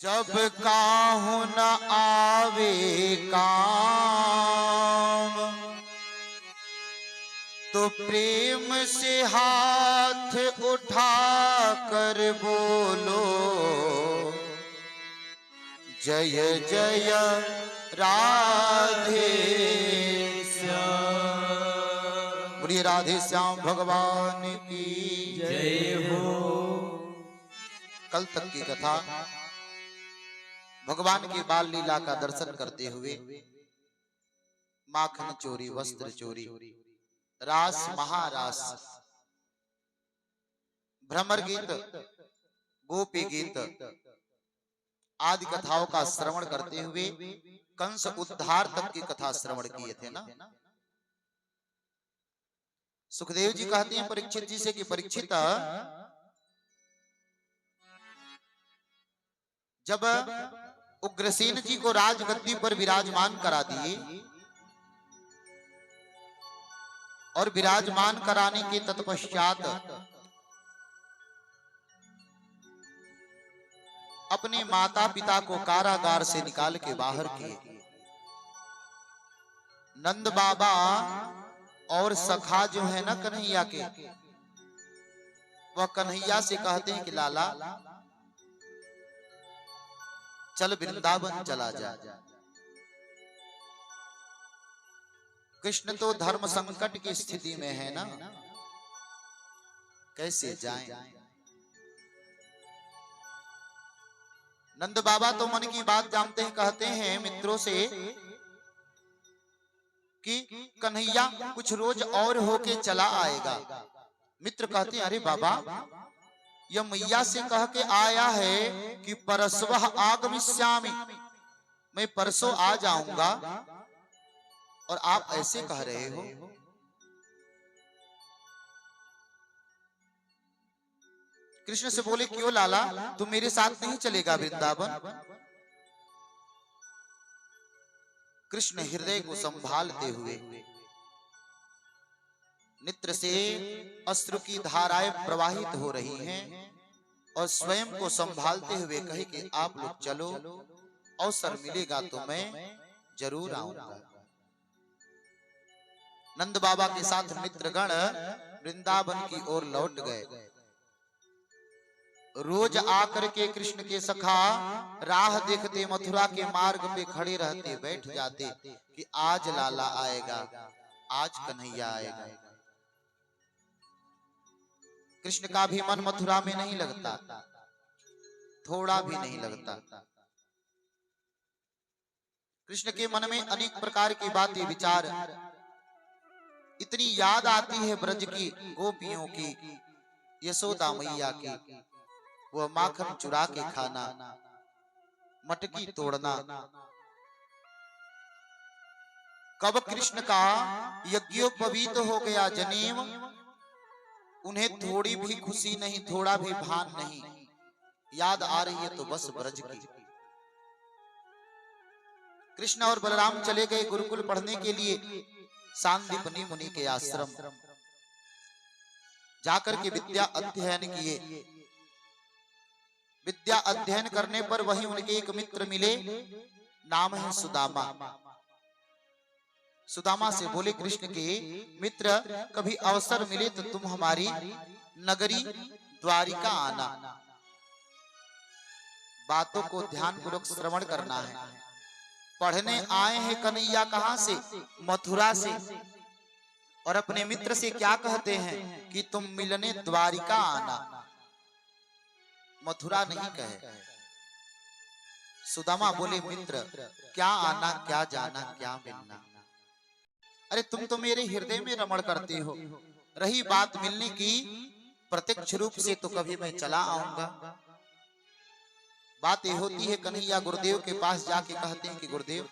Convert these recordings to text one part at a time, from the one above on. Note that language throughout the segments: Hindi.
जब काहू न आवे काम तो प्रेम से हाथ उठा कर बोलो जय जय राधे श्याम। बोलिए राधे श्याम भगवान की जय हो। कल तक की कथा भगवान की बाल लीला का दर्शन करते हुए माखन चोरी, वस्त्र चोरी, रास महारास, भ्रमर गीत, गोपी गीत आदि कथाओं का श्रवण करते हुए कंस उद्धार तक की कथा श्रवण किए थे ना। सुखदेव जी कहते हैं परीक्षित जी से कि परीक्षित, जब उग्रसेन जी को राजगद्दी पर विराजमान करा दिए और विराजमान कराने के तत्पश्चात अपने माता पिता को कारागार से निकाल के बाहर किए, नंद बाबा और सखा जो है ना कन्हैया के, वह कन्हैया से कहते हैं कि लाला चल वृंदावन चला जा। कृष्ण तो धर्म संकट की स्थिति में है ना, कैसे जाएं? नंद बाबा तो मन की बात जानते हैं, कहते हैं मित्रों से कि कन्हैया कुछ रोज और होके चला आएगा। मित्र कहते हैं अरे बाबा, यह मैया से कह के आया है कि परस्वः आगमिष्यामि, मैं परसों आ जाऊंगा, और आप ऐसे कह रहे हो। कृष्ण से बोले क्यों लाला, तू मेरे साथ नहीं चलेगा वृंदावन? कृष्ण हृदय को संभालते हुए नेत्र से अश्रु की धाराएं प्रवाहित हो रही हैं और स्वयं को संभालते हुए कहे कि आप लोग चलो, अवसर मिलेगा तो मैं जरूर आऊंगा। नंद बाबा के साथ मित्रगण वृंदावन की ओर लौट गए। रोज आकर के कृष्ण के सखा राह देखते, मथुरा के मार्ग पे खड़े रहते, बैठ जाते कि आज लाला आएगा, आज कन्हैया आएगा। कृष्ण का भी मन मथुरा में नहीं लगता, थोड़ा भी नहीं लगता। कृष्ण के मन में अनेक प्रकार की बातें, विचार, इतनी याद आती है ब्रज की गोपियों की, यशोदा मैया की, वह माखन चुरा के खाना, मटकी तोड़ना। कब कृष्ण का यज्ञोपवीत हो गया जनेऊ, उन्हें थोड़ी भी खुशी नहीं, थोड़ा भी भान नहीं। याद आ रही है तो बस ब्रज की। कृष्ण और बलराम चले गए गुरुकुल पढ़ने के लिए सांदीपनि मुनि के आश्रम, जाकर के विद्या अध्ययन किए। विद्या अध्ययन करने पर वहीं उनके एक मित्र मिले, नाम है सुदामा। सुदामा से बोले कृष्ण के मित्र, कभी अवसर मिले तो तुम हमारी नगरी द्वारिका आना, बातों को ध्यानपूर्वक श्रवण करना है। पढ़ने आए हैं कन्हैया कहां से? मथुरा से। और अपने मित्र से क्या कहते हैं कि तुम मिलने द्वारिका आना, मथुरा नहीं कहे। सुदामा बोले मित्र, क्या आना, क्या जाना, क्या मिलना? अरे तुम तो मेरे हृदय में रमण करते हो। रही बात मिलने की, प्रत्यक्ष रूप से तो कभी मैं चला आऊंगा। बातें होती है, कन्हैया गुरुदेव के पास जाके कहते हैं कि गुरुदेव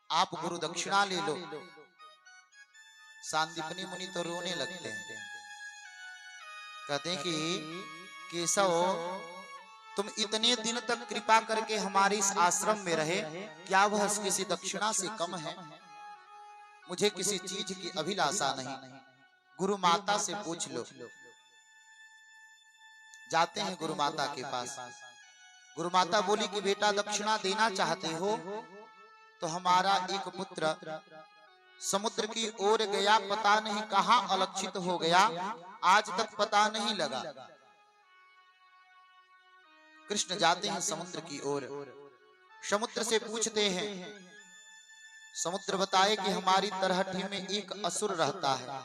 आप गुरु दक्षिणा ले लो। सांदीपनि मुनि तो रोने लगते हैं, कहते हैं कि केशव, तुम इतने दिन तक कृपा करके हमारे इस आश्रम में रहे, क्या वह किसी दक्षिणा से कम है? मुझे किसी चीज की अभिलाषा नहीं, गुरु माता से पूछ लो। जाते हैं गुरु माता के पास। गुरु माता बोली कि बेटा दक्षिणा देना चाहते हो तो हमारा एक पुत्र समुद्र की ओर गया, पता नहीं कहां अलक्षित हो गया, आज तक पता नहीं लगा। कृष्ण जाते हैं समुद्र की ओर, समुद्र से पूछते हैं, समुद्र बताए कि हमारी तरहठी में एक असुर रहता है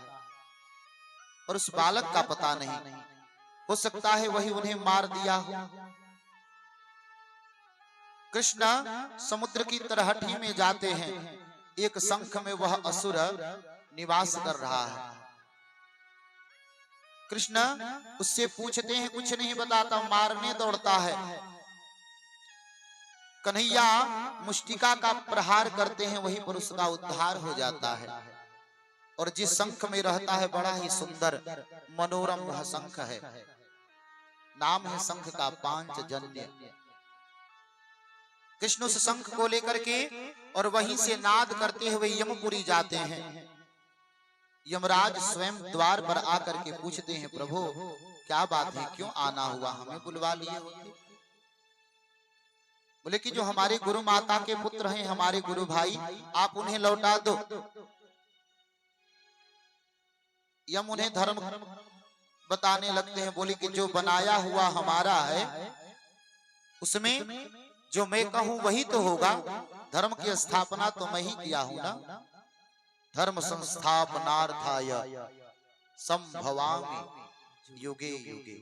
और उस बालक का पता नहीं, हो सकता है वही उन्हें मार दिया हो। कृष्ण समुद्र की तरहठी में जाते हैं, एक शंख में वह असुर निवास कर रहा है। कृष्ण उससे पूछते हैं, कुछ नहीं बताता, मारने दौड़ता है। कन्हैया मुष्टिका का प्रहार करते हैं, वहीं पर उसका उद्धार हो जाता है। और जिस शंख में रहता है बड़ा ही सुंदर मनोरम वह शंख है, नाम है शंख का पांचजन्य। कृष्ण उस शंख को लेकर के और वहीं से नाद करते हुए यमपुरी जाते हैं। यमराज स्वयं द्वार पर आकर के पूछते हैं, प्रभु क्या बात है, क्यों आना हुआ, हमें बुलवा लिए होते। बोले कि जो हमारे गुरु माता के पुत्र हैं, हमारे गुरु भाई, आप उन्हें लौटा दो। यम उन्हें धर्म बताने लगते हैं, बोले कि जो बनाया हुआ हमारा है उसमें जो मैं कहूं वही तो होगा, धर्म की स्थापना तो मैं ही किया हूं ना। धर्म संस्थापनार्थाय संभवामि युगे युगे।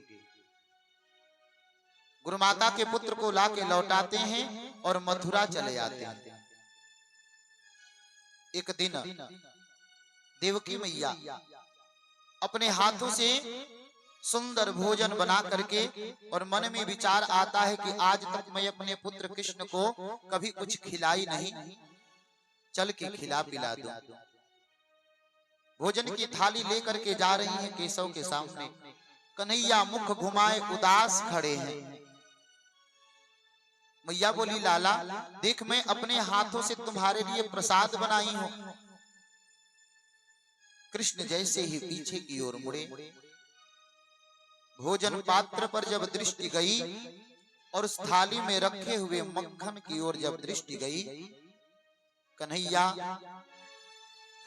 गुरु माता के पुत्र को लाके लौटाते हैं और मथुरा चले आते हैं। एक दिन देवकी मैया अपने हाथों से सुंदर भोजन बना करके, और मन में विचार आता है कि आज तक मैं अपने पुत्र कृष्ण को कभी कुछ खिलाई नहीं, चल के खिला पिला दूं। भोजन की थाली लेकर के जा रही है केशव के सामने। कन्हैया मुख घुमाए उदास खड़े हैं। मैया बोली, लाला देख, मैं अपने हाथों से तुम्हारे लिए प्रसाद बनाई हूं। कृष्ण जैसे ही पीछे की ओर मुड़े, भोजन पात्र पर जब दृष्टि गई और उस थाली में रखे हुए मक्खन की ओर जब दृष्टि गई, कन्हैया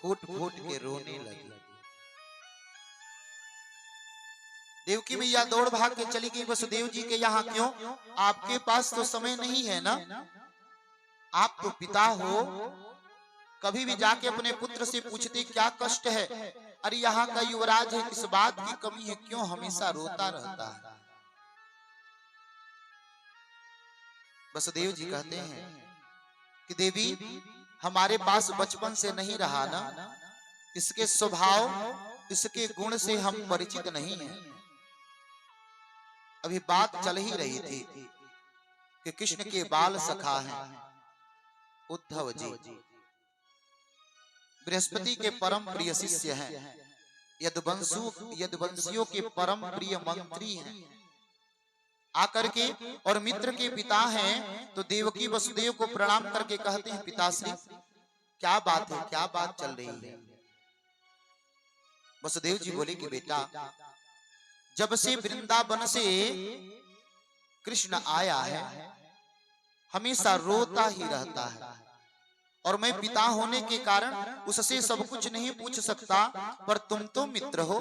फूट फूट के रोने लगी। देवकी मैया दौड़ भाग के चली गई, वसुदेव जी के यहाँ क्यों, आपके पास तो समय नहीं है ना, आप तो पिता हो, कभी भी जाके अपने पुत्र से पूछते क्या कष्ट है, अरे यहाँ का युवराज है, किस बात की कमी है, क्यों हमेशा रोता रहता है। वसुदेव जी कहते हैं कि देवी हमारे पास बचपन से नहीं रहा ना, इसके स्वभाव इसके गुण से हम परिचित नहीं हैं। अभी बात चल ही रही थी कि कृष्ण के बाल सखा हैं उद्धव जी, बृहस्पति के परम प्रिय शिष्य हैं, यदुवंशियों के परम प्रिय मंत्री हैं। आकर के और मित्र के पिता हैं, तो देवकी वसुदेव को प्रणाम करके कहते हैं, पिताश्री क्या बात है, क्या बात चल रही है। वसुदेव जी बोले कि बेटा, जब से वृंदावन से कृष्ण आया है हमेशा रोता ही रहता है, और मैं पिता होने के कारण उससे सब कुछ नहीं पूछ सकता, पर तुम तो मित्र हो,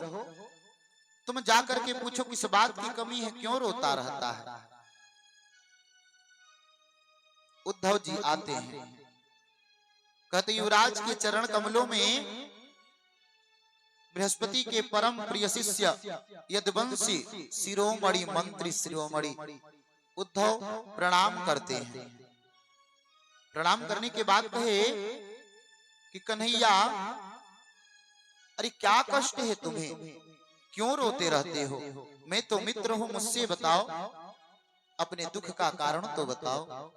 तुम जाकर के पूछो किस बात की कमी है, क्यों रोता रहता है। उद्धव जी आते हैं, कहते युवराज के चरण कमलों में बृहस्पति के परम प्रिय शिष्य यदुवंशी शिरोमणि मंत्री शिरोमणि उद्धव प्रणाम करते हैं। प्रणाम करने के बाद कहे कि कन्हैया, अरे क्या कष्ट है तुम्हें, क्यों रोते रहते हो, मैं तो मित्र हूं, मुझसे बताओ, अपने दुख का कारण तो बताओ,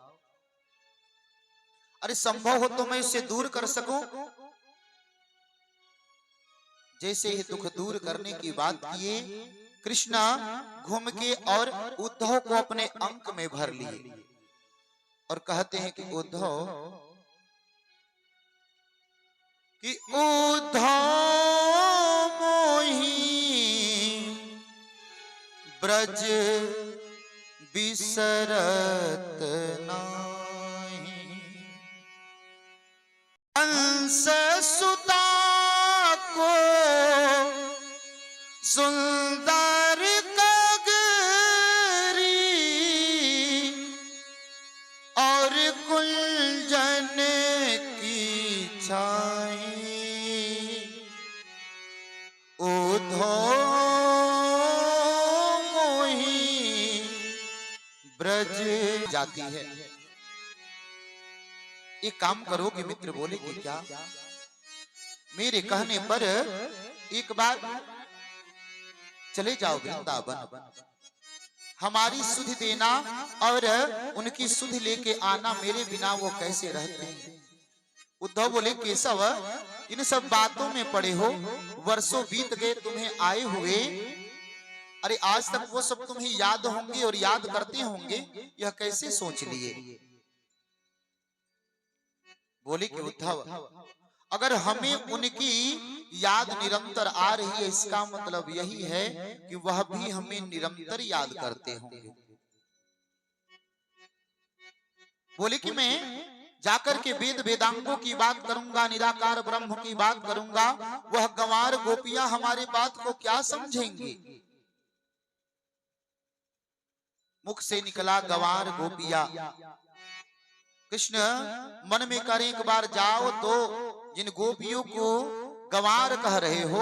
अरे संभव हो तो मैं इससे दूर कर सकूं। जैसे ही दुख दूर करने की बात किए, कृष्ण घूम के और उद्धव को अपने अंक में भर लिए और कहते हैं कि उद्धव मोही ब्रज बिसरत नाही। हंस सुता को सुंदर कगरी और कुंजन की छाई उधो मोही ब्रज जाती है। एक काम करोगे मित्र? बोले कि क्या? मेरे कहने पर एक बार चले जाओ वृंदावन, हमारी सुधि देना और उनकी सुधि लेके आना, मेरे बिना वो कैसे रहते हैं। उद्धव बोले केशव इन सब बातों में पड़े हो, वर्षों बीत गए तुम्हें आए हुए, अरे आज तक वो सब तुम्हें याद होंगे और याद करते होंगे, यह कैसे सोच लिए। बोले कि उद्धव अगर हमें उनकी याद निरंतर आ रही है, इसका मतलब यही है कि वह भी हमें निरंतर याद करते होंगे। बोले कि मैं जाकर के वेद वेदांगों की बात करूंगा, निराकार ब्रह्म की बात करूंगा, वह गंवार गोपियां हमारी बात को क्या समझेंगी। मुख से निकला गंवार गोपिया। कृष्ण मन में करें एक बार जाओ तो जिन गोपियों को गंवार कह रहे हो